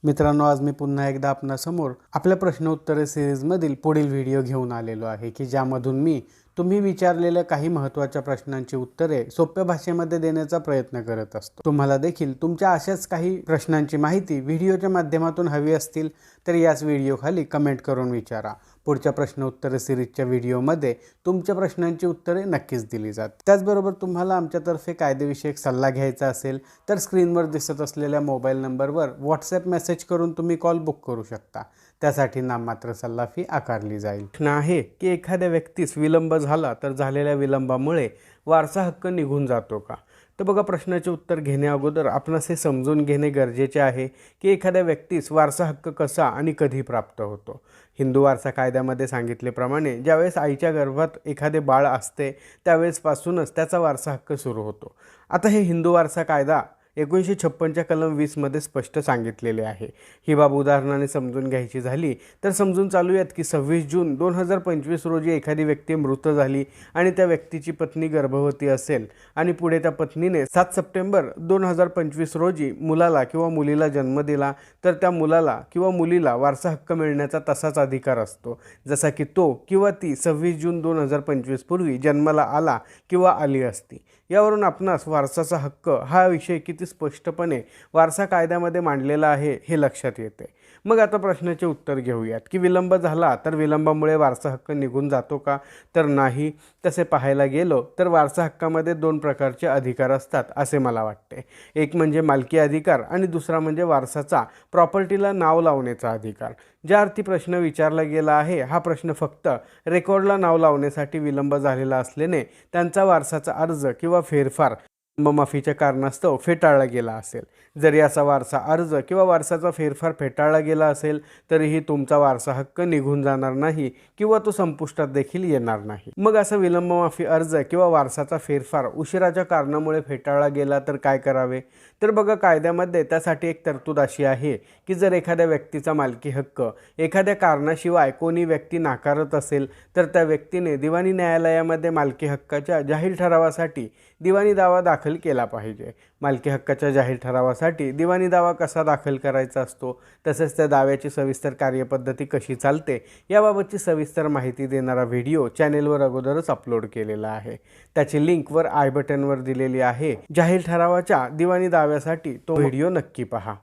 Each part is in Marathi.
मित्रांनो, आज मी पुन्हा एकदा आपणासमोर आपल्या प्रश्न उत्तरे सिरीजमधील पुढील व्हिडिओ घेऊन आलेलो आहे की ज्यामधून मी तुम्ही विचारलेल्या काही महत्त्वाच्या प्रश्नांची उत्तरे सोप्या भाषेमध्ये देण्याचा प्रयत्न करत असतो। तुम्हाला देखील तुमच्या अशाच काही प्रश्नांची माहिती व्हिडिओच्या माध्यमातून हवी असतील तर याच व्हिडिओखाली कमेंट करून विचारा। पुढच्या प्रश्न उत्तरे सिरीजच्या व्हिडिओमध्ये तुमच्या प्रश्नांची उत्तरे नक्कीच दिली जातात। त्याचबरोबर तुम्हाला आमच्यातर्फे कायदेविषयक सल्ला घ्यायचा असेल तर स्क्रीनवर दिसत असलेल्या मोबाईल नंबरवर व्हॉट्सॲप मेसेज करून तुम्ही कॉल बुक करू शकता। त्यासाठी नाममात्र सल्ला फी आकारली जाईल। प्रश्न आहे की एखाद्या व्यक्तीस विलंब झाला तर झालेल्या विलंबामुळे वारसा हक्क निघून जातो का? तर बघा, प्रश्नाचे उत्तर घेण्याअगोदर आपणास हे समजून घेणे गरजेचे आहे की एखाद्या व्यक्तीस वारसा हक्क कसा आणि कधी प्राप्त होतो। हिंदू वारसा कायद्यामध्ये सांगितल्याप्रमाणे ज्यावेळेस आईच्या गर्भात एखादे बाळ असते त्यावेळेसपासूनच त्याचा वारसा हक्क सुरू होतो। आता हे हिंदू वारसा कायदा 1956च्या कलम 20 मध्ये स्पष्ट सांगितलेले आहे। ही बाब उदाहरणाने समजून घ्यायची झाली तर समजून चालूयात की 26 जून 2025 रोजी एखादी व्यक्ती मृत झाली आणि त्या व्यक्तीची पत्नी गर्भवती असेल आणि पुढे त्या पत्नीने 7 सप्टेंबर 2025 रोजी मुलाला किंवा मुलीला जन्म दिला तर त्या मुलाला किंवा मुलीला वारसा हक्क मिळण्याचा तसाच अधिकार असतो जसा की तो किंवा ती 26 जून 2025 पूर्वी जन्माला आला किंवा आली असती। यावरून आपणास वारसाचा हक्क हा विषय किती स्पष्टपणे वारसा कायद्यामध्ये मांडलेला आहे हे लक्षात येते। मग आता प्रश्नाचे उत्तर घेऊयात की विलंब झाला तर विलंबामुळे वारसा हक्क निघून जातो का? तर नाही। तसे पाहायला गेलो तर वारसा हक्कामध्ये 2 प्रकारचे अधिकार असतात असे मला वाटते। एक म्हणजे मालकी अधिकार आणि दुसरा म्हणजे वारसाचा प्रॉपर्टीला नाव लावण्याचा अधिकार। ज्या अर्थी प्रश्न विचारला गेला आहे हा प्रश्न फक्त रेकॉर्डला नाव लावण्यासाठी विलंब झालेला असल्याने त्यांचा वारसाचा अर्ज किंवा फेरफार माफीच्या कारणास्तव फेटाळला गेला असेल। जरी असा वारसा अर्ज किंवा वारसाचा फेरफार फेटाळला गेला असेल तरीही तुमचा वारसा हक्क निघून जाणार नाही किंवा तो संपुष्टात देखील येणार नाही। मग असा विलंब माफी अर्ज किंवा वारसाचा फेरफार उशिराच्या कारणामुळे फेटाळला गेला तर काय करावे? तर बघा, कायद्यामध्ये त्यासाठी एक तरतूद अशी आहे की जर एखाद्या व्यक्तीचा मालकी हक्क एखाद्या कारणाशिवाय कोणी व्यक्ती नाकारत असेल तर त्या व्यक्तीने दिवाणी न्यायालयामध्ये मालकी हक्काच्या जाहीर ठरावासाठी दिवाणी दावा दाखल केला पाहिजे। मालकी हक्काच्या जाहीर ठरावासाठी दिवाणी दावा कसा दाखल करायचा असतो तसेच त्या दाव्याची सविस्तर कार्यपद्धती कशी चालते याबाबतची सविस्तर माहिती देणारा व्हिडिओ चॅनेलवर अगोदरच अपलोड केलेला आहे। त्याची लिंक वर आय बटनवर दिलेली आहे। जाहीर ठरावाच्या दिवाणी दाव्यासाठी तो व्हिडिओ नक्की पहा।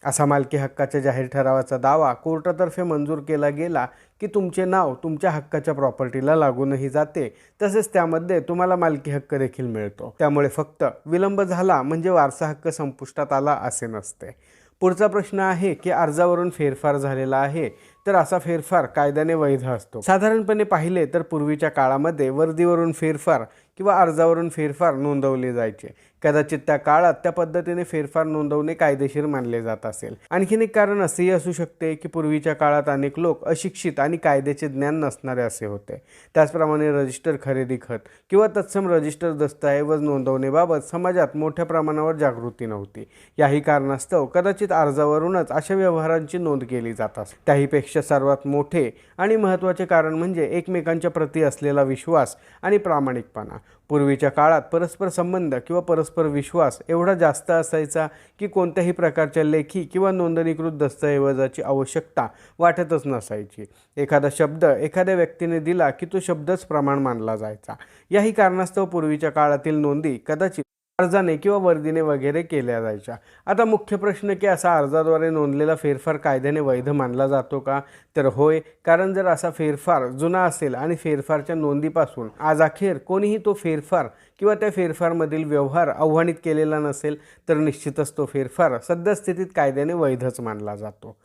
असा मालकी हक्काच्या जाहीर ठरावाचा दावा कोर्टातर्फे मंजूर केला गेला की तुमचे नाव तुमच्या हक्काच्या प्रॉपर्टीला लागूनही जाते तसेच त्यामध्ये तुम्हाला मालकी हक्क देखील मिळतो। त्यामुळे फक्त विलंब झाला म्हणजे वारसा हक्क संपुष्टात आला असे नसते। पुढचा प्रश्न आहे की अर्जावरून फेरफार झालेला आहे तर असा फेरफार कायद्याने वैध असतो। साधारणपणे पाहिले तर पूर्वीच्या काळामध्ये वर्दीवरून फेरफार किंवा अर्जावरून फेरफार नोंदवले जायचे। कदाचित त्या काळात त्या पद्धतीने फेरफार नोंदवणे कायदेशीर मानले जात असेल। आणखीन एक कारण असेही असू शकते की पूर्वीच्या काळात अनेक लोक अशिक्षित आणि कायद्याचे ज्ञान नसणारे असे होते। त्याचप्रमाणे रजिस्टर खरेदी खत किंवा तत्सम रजिस्टर दस्तऐवज नोंदवणेबाबत समाजात मोठ्या प्रमाणावर जागृती नव्हती। याही कारणास्तव कदाचित अर्जावरूनच अशा व्यवहारांची नोंद केली जात असे। त्याहीपेक्षा सर्वात मोठे आणि महत्त्वाचे कारण म्हणजे एकमेकांच्या प्रती असलेला विश्वास आणि प्रामाणिकपणा। पूर्वीच्या काळात परस्पर संबंध किंवा परस्पर विश्वास एवढा जास्त असायचा की कोणत्याही प्रकारच्या लेखी किंवा नोंदणीकृत दस्तऐवजाची आवश्यकता वाटतच नसायची। एखादा शब्द एखाद्या व्यक्तीने दिला की तो शब्दच प्रमाण मानला जायचा। याही कारणास्तव पूर्वीच्या काळातील नोंदी कदाचित अर्जाने किंवा वर्दीने वगैरे केल्या जायच्या। आता मुख्य प्रश्न की असा अर्जाद्वारे नोंदलेला फेरफार कायद्याने वैध मानला जातो का? तर होय, कारण जर असा फेरफार जुना असेल आणि फेरफारच्या नोंदीपासून आज अखेर कोणीही तो फेरफार किंवा त्या फेरफारमधील व्यवहार आव्हानित केलेला नसेल तर निश्चितच तो फेरफार सद्यस्थितीत कायद्याने वैधच मानला जातो।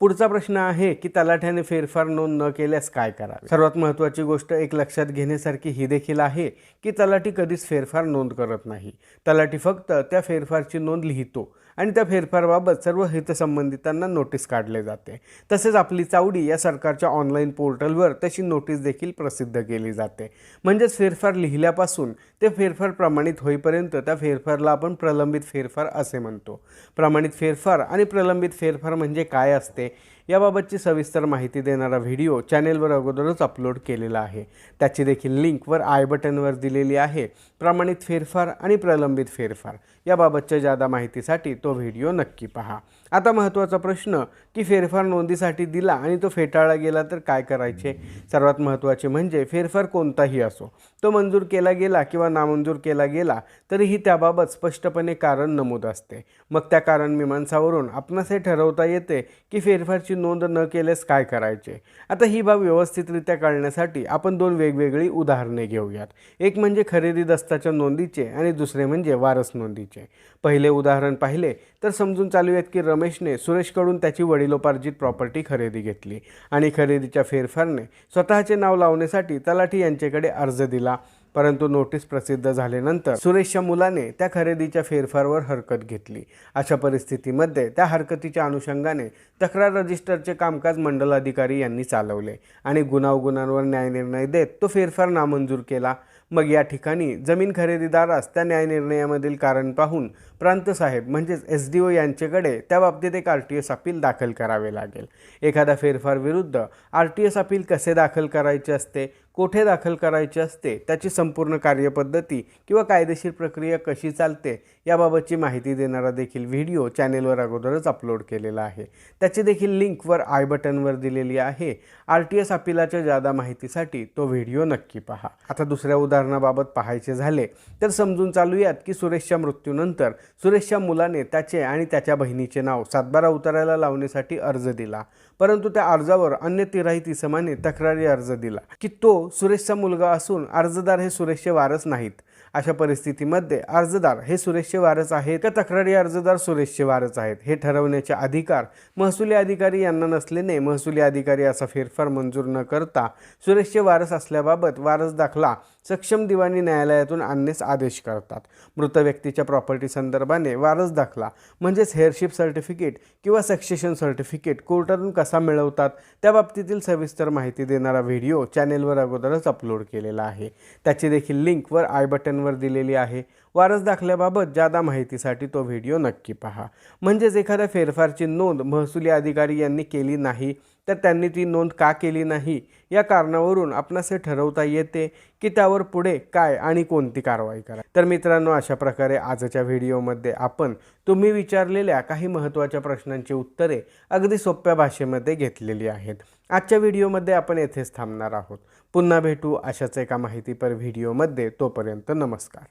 पुढचा प्रश्न आहे की तलाठ्याने फेरफार नोंद न केल्यास काय करावे? सर्वात महत्त्वाची गोष्ट एक लक्षात घेण्यासारखी ही देखील आहे की तलाठी कधीच फेरफार नोंद करत नाही। तलाठी फक्त त्या फेरफारची नोंद लिहितो आणि त्या फेरफाराबाबत सर्व हितसंबंधितांना नोटीस काढले जाते। तसेच आपली चावडी या सरकारच्या ऑनलाईन पोर्टलवर तशी नोटीस देखील प्रसिद्ध केली जाते। म्हणजेच फेरफार लिहिल्यापासून ते फेरफार प्रमाणित होईपर्यंत त्या फेरफारला आपण प्रलंबित फेरफार असे म्हणतो। प्रमाणित फेरफार आणि प्रलंबित फेरफार म्हणजे काय असते याबाबतची सविस्तर माहिती देणारा व्हिडिओ चॅनेलवर अगोदरच अपलोड केलेला आहे। त्याची देखील लिंक वर आय बटनवर दिलेली आहे। प्रमाणित फेरफार आणि प्रलंबित फेरफार याबाबतच्या जादा माहितीसाठी तो व्हिडिओ नक्की पहा। आता महत्त्वाचा प्रश्न की फेरफार नोंदीसाठी दिला आणि तो फेटाळला गेला तर काय करायचे? सर्वात महत्त्वाचे म्हणजे फेरफार कोणताही असो, तो मंजूर केला गेला किंवा नामंजूर केला गेला तरीही त्याबाबत स्पष्टपणे कारण नमूद असते. मग त्या कारण मीमांसावरून आपणास हे ठरवता येते की फेरफारची नोंद न केल्यास काय करायचे. आता ही बाब व्यवस्थितरित्या कळण्यासाठी आपण दोन वेगवेगळी उदाहरणे घेऊयात. एक म्हणजे खरेदी दस्ताच्या नोंदीचे आणि दुसरे म्हणजे वारस नोंदीचे. पहिले उदाहरण पाहिले तर समजून चालूयात की रमेशने सुरेशकडून त्याची वडिलोपार्जित प्रॉपर्टी खरेदी घेतली आणि खरेदीच्या फेरफारने स्वतःचे नाव लावण्यासाठी तलाठी यांच्याकडे अर्ज दिला. परंतु नोटीस प्रसिद्ध झाल्यानंतर सुरेशच्या मुलाने त्या खरेदीच्या फेरफारवर हरकत घेतली. अशा परिस्थितीमध्ये त्या हरकतीच्या अनुषंगाने तक्रार रजिस्टरचे कामकाज मंडलाधिकारी यांनी चालवले आणि गुणांवर न्यायनिर्णय देत तो फेरफार नामंजूर केला. मग या ठिकाणी जमीन खरेदीदारास त्या न्यायनिर्णयामधील कारण पाहून प्रांतसाहेब म्हणजेच SDO यांच्याकडे त्या बाबतीत एक RTS अपील दाखल करावे लागेल. एखाद्या फेरफार विरुद्ध RTS अपील कसे दाखल करायचे असते, कोठे दाखल करायचे असते, त्याची संपूर्ण कार्यपद्धती किंवा कायदेशीर प्रक्रिया कशी चालते याबाबतची माहिती देणारा देखील व्हिडिओ चॅनेलवर अगोदरच अपलोड केलेला आहे. त्याची देखील लिंक वर आय बटनवर दिलेली आहे. RTS अपिलाच्या जादा माहितीसाठी तो व्हिडिओ नक्की पहा. आता दुसऱ्या उदाहरणाबाबत पाहायचे झाले तर समजून चालूयात की सुरेशच्या मृत्यूनंतर सुरेशच्या मुलाने त्याचे आणि त्याच्या बहिणीचे नाव सातबारा उतारायला लावण्यासाठी अर्ज दिला. परंतु त्या अर्जावर अन्य 13 इसमाने तक्रारी अर्ज दिला की तो सुरेशचा मुलगा असून अर्जदार हे सुरेशचे वारस नाहीत. अशा परिस्थितीमध्ये अर्जदार हे सुरेशचे वारस आहेत का तक्रारी अर्जदार सुरेशचे वारस आहेत हे ठरवण्याचे अधिकार महसुली अधिकारी यांना नसल्याने महसुली अधिकारी असा फेरफार मंजूर न करता सुरेशचे वारस असल्याबाबत वारस दाखला सक्षम दिवाणी न्यायालयातून आणण्यास आदेश करतात. मृत व्यक्तीच्या प्रॉपर्टी संदर्भाने वारस दाखला म्हणजेच हेअरशिप सर्टिफिकेट किंवा सक्सेशन सर्टिफिकेट कोर्टातून कसा मिळवतात त्या बाबतीतील सविस्तर माहिती देणारा व्हिडिओ चॅनेलवर अगोदरच अपलोड केलेला आहे. त्याची देखील लिंक वर आय बटनवर दिलेली आहे. वारस दाखल्याबाबत जादा माहितीसाठी तो व्हिडिओ नक्की पहा. म्हणजेच एखाद्या फेरफारची नोंद महसुली अधिकारी यांनी केली नाही तर त्यांनी ती नोंद का केली नाही या कारणावरून आपणास हे ठरवता येते की त्यावर पुढे काय आणि कोणती कारवाई करा. तर मित्रांनो, अशा प्रकारे आजच्या व्हिडिओमध्ये आपण तुम्ही विचारलेल्या काही महत्त्वाच्या प्रश्नांची उत्तरे अगदी सोप्या भाषेमध्ये घेतलेली आहेत. आजच्या व्हिडिओमध्ये आपण येथेच थांबणार आहोत. पुन्हा भेटू अशाच एका माहितीपर व्हिडिओमध्ये. तोपर्यंत नमस्कार.